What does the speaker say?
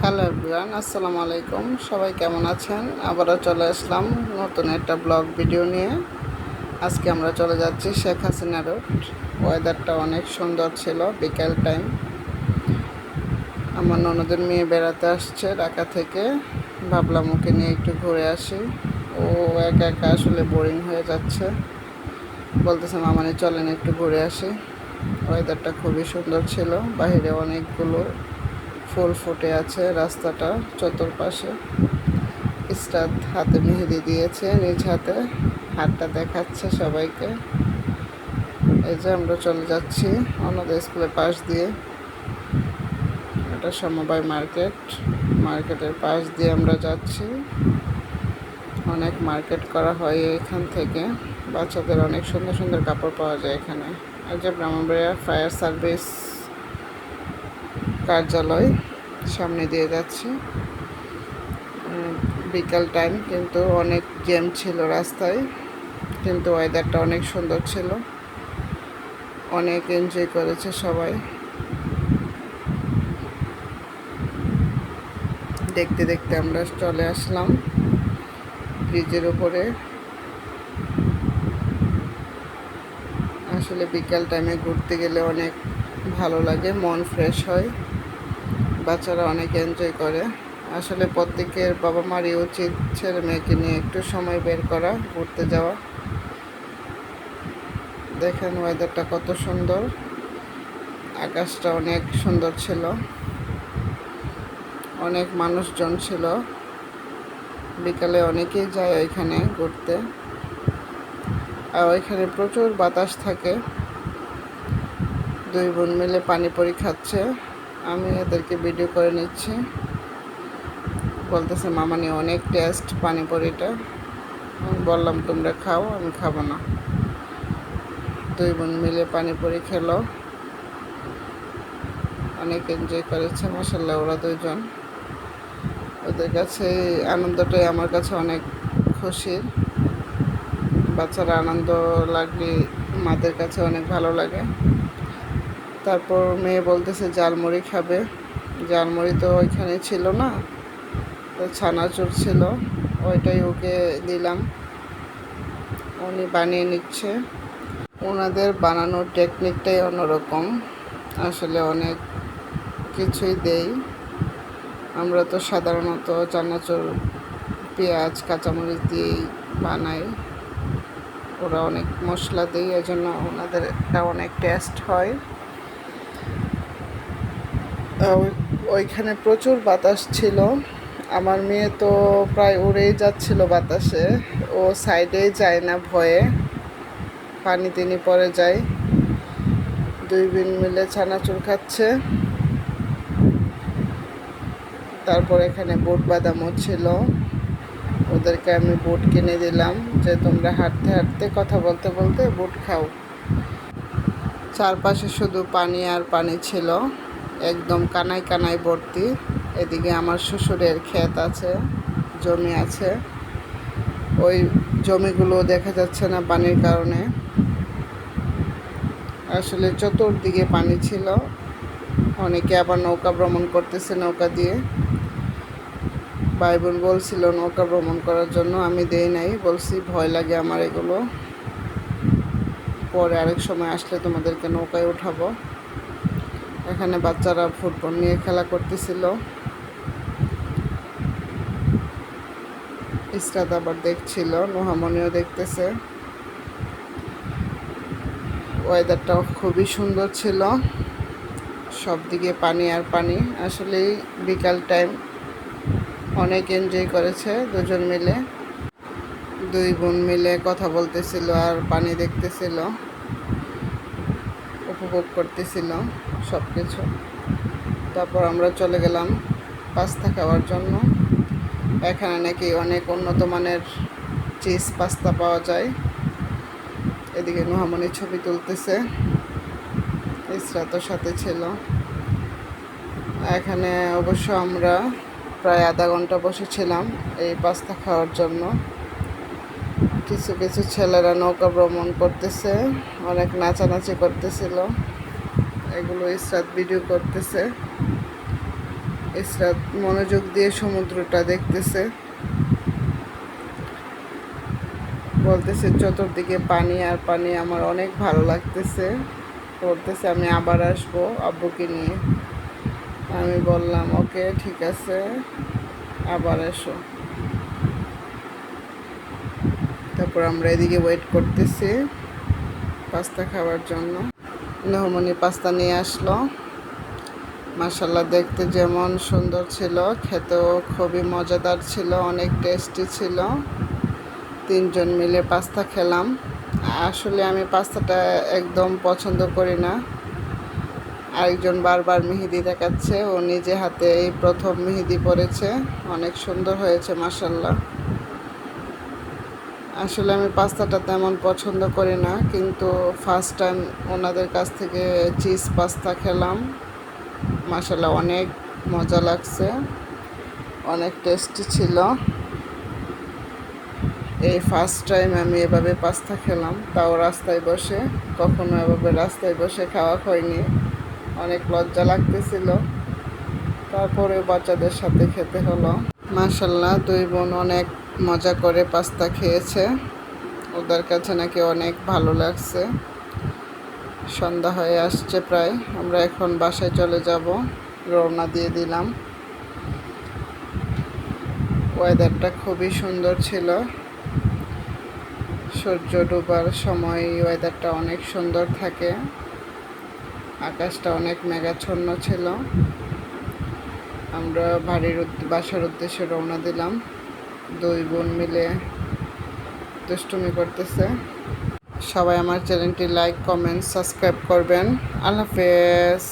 Hello everyone, আসসালামু আলাইকুম। সবাই কেমন আছেন? আবারও চলে আসলাম নতুন একটা ব্লগ ভিডিও নিয়ে। আজকে আমরা চলে যাচ্ছি শেখ হাসিনা রোড। ওয়েদারটা অনেক সুন্দর ছিল, বিকেল টাইম। আমার ননদের মেয়ে বেড়াতে আসছে ঢাকা থেকে। ভাবলাম ওকে নিয়ে একটু ঘুরে আসি। ও একা একা আসলে বোরিং হয়ে যাচ্ছে, বলতেছে মামানি চলেন একটু ঘুরে আসি। ওয়েদারটা খুবই সুন্দর ছিল, বাইরে অনেকগুলো ফুল ফুটে আছে রাস্তাটা চতুর্পাশে। ইসরাত হাতে মেহেদি দিয়েছে, নিজ হাতে হাতটা দেখাচ্ছে সবাইকে। এই যে আমরা চলে যাচ্ছি অন্যদের স্কুলের পাশ দিয়ে। এটা সমবায় মার্কেটের পাশ দিয়ে আমরা যাচ্ছি। অনেক মার্কেট করা হয় এখান থেকে। বাচ্চাদের অনেক সুন্দর সুন্দর কাপড় পাওয়া যায় এখানে। এই যে ব্রাহ্মণবাড়িয়া ফায়ার সার্ভিস কার্যালয়, সামনে দিয়ে যাচ্ছি। বিকাল টাইম, কিন্তু অনেক জ্যাম ছিল রাস্তায়, কিন্তু ওয়েদারটা অনেক সুন্দর ছিল। অনেক এনজয় করেছে সবাই। দেখতে দেখতে আমরা চলে আসলাম ব্রিজের উপরে। আসলে বিকাল টাইমে ঘুরতে গেলে অনেক ভালো লাগে, মন ফ্রেশ হয়, বাচ্চারা অনেক এনজয় করে। আসলে প্রত্যেকের বাবা মারই উচিত ছেলে মেয়েকে নিয়ে একটু সময় বের করা, ঘুরতে যাওয়া। দেখেন ওয়েদারটা কত সুন্দর, আকাশটা অনেক সুন্দর ছিল, অনেক মানুষজন ছিল। বিকালে অনেকেই যায় ওইখানে ঘুরতে, আর ওইখানে প্রচুর বাতাস থাকে। দুই বোন মিলে পানিপুরি খাচ্ছে, আমি এদেরকে ভিডিও করে নিচ্ছি। বলতেছে মামানি অনেক টেস্ট পানিপুরিটা। আমি বললাম তোমরা খাও, আমি খাবো না। দুই বোন মিলে পানিপুরি খেলো, অনেক এনজয় করেছে মাশাআল্লাহ ওরা দুইজন। ওদের কাছে আনন্দটাই আমার কাছে অনেক খুশির। বাচ্চারা আনন্দ লাগলে মাদের কাছে অনেক ভালো লাগে। তারপর মেয়ে বলতেছে জালমুড়ি খাবে। জালমুড়ি তো ওইখানে ছিল না, তো ছানাচুর ছিল, ওইটাই ওকে দিলাম। উনি বানিয়ে নিচ্ছে। ওনাদের বানানোর টেকনিকটাই অন্যরকম। আসলে অনেক কিছুই দেই, আমরা তো সাধারণত চানাচুর পেঁয়াজ কাঁচামরিচ দিয়েই বানাই। ওরা অনেক মশলা দেয়, এজন্য ওনাদের এটা অনেক টেস্ট হয়। ওইখানে প্রচুর বাতাস ছিল। আমার মেয়ে তো প্রায় উড়েই যাচ্ছিল বাতাসে। ও সাইডেই যায় না ভয়ে, পানি তিনি পরে যায়। দুই বোন মিলে ছানাচুর খাচ্ছে। তারপর এখানে বুট বাদামও ছিল, ওদেরকে আমি বুট কিনে দিলাম যে তোমরা হাঁটতে হাঁটতে কথা বলতে বলতে বুট খাও। চারপাশে শুধু পানি আর পানি ছিল, একদম কানায় কানায় ভর্তি। এদিকে আমার শ্বশুরের ক্ষেত আছে, জমি আছে, ওই জমিগুলো দেখা যাচ্ছে না পানির কারণে। আসলে চতুর্দিকে পানি ছিল। অনেকে আবার নৌকা ভ্রমণ করতেছে নৌকা দিয়ে। ভাই বোন বলছিল নৌকা ভ্রমণ করার জন্য, আমি দেই নাই, বলছি ভয় লাগে আমার এগুলো, পরে আরেক সময় আসলে তোমাদেরকে নৌকায় উঠাবো। এখানে বাচ্চারা ফুটবল নিয়ে খেলা করতেছিল। ইসরাত আবার দেখছিল, নোহামনিও দেখতেছে। ওয়েদারটাও খুবই সুন্দর ছিল, সব দিকে পানি আর পানি। আসলেই বিকাল টাইম অনেক এনজয় করেছে দুজন মিলে। দুই বোন মিলে কথা বলতেছিল আর পানি দেখতেছিল, উপভোগ করতেছিল সব কিছু। তারপর আমরা চলে গেলাম পাস্তা খাওয়ার জন্য। এখানে নাকি অনেক উন্নত মানের চিজ পাস্তা পাওয়া যায়। এদিকে নোহামনির ছবি তুলতেছে, ইসরাতও সাথে ছিল। এখানে অবশ্য আমরা প্রায় আধা ঘন্টা বসেছিলাম এই পাস্তা খাওয়ার জন্য। কিছু কিছু ছেলেরা নৌকা ভ্রমণ করতেছে, অনেক নাচানাচি করতেছিল, এগুলো ইসরাত ভিডিও করতেছে। ইসরাত মনোযোগ দিয়ে সমুদ্রটা দেখতেছে, বলতেছে চতুর্দিকে পানি আর পানি, আমার অনেক ভালো লাগতেছে। বলতেছে আমি আবার আসবো আব্বুকে নিয়ে। আমি বললাম ওকে ঠিক আছে, আবার এসো। তারপর আমরা এদিকে ওয়েট করতেছি পাস্তা খাওয়ার জন্য। নহমনি পাস্তা নিয়ে আসলো। মাশাল্লাহ দেখতে যেমন সুন্দর ছিল, খেতেও খুবই মজাদার ছিল, অনেক টেস্টি ছিল। তিনজন মিলে পাস্তা খেলাম। আসলে আমি পাস্তাটা একদম পছন্দ করি না। আরেকজন বারবার মেহেদি দেখাচ্ছে, ও নিজে হাতে এই প্রথম মেহেদি পরেছে, অনেক সুন্দর হয়েছে মাশাল্লাহ। আসলে আমি পাস্তাটা তেমন পছন্দ করি না, কিন্তু ফার্স্ট টাইম ওনাদের কাছ থেকে চিজ পাস্তা খেলাম। মাশাল্লাহ অনেক মজা লাগছে, অনেক টেস্টি ছিল। এই ফার্স্ট টাইম আমি এভাবে পাস্তা খেলাম, তাও রাস্তায় বসে। কখনো এভাবে রাস্তায় বসে খাওয়া হয়নি, অনেক লজ্জা লাগতেছিল। তারপরে বাচ্চাদের সাথে খেতে হলো। মাশাল্লাহ দুই বোন অনেক মজা করে পাস্তা খেয়েছে, ওদের কাছে নাকি অনেক ভালো লাগছে। সন্ধ্যা হয়ে আসছে প্রায়, আমরা এখন বাসায় চলে যাব, রওনা দিয়ে দিলাম। ওয়েদারটা খুবই সুন্দর ছিল, সূর্য ডোবার সময় ওয়েদারটা অনেক সুন্দর থাকে, আকাশটা অনেক মেঘাচ্ছন্ন ছিল। আমরা বাসার উদ্দেশ্যে রওনা দিলাম। দুই বোন মিলে দুষ্টুমি করতেছে। সবাই আমার চ্যানেলটি লাইক, কমেন্ট, সাবস্ক্রাইব করবেন। আল্লাহ হাফেজ।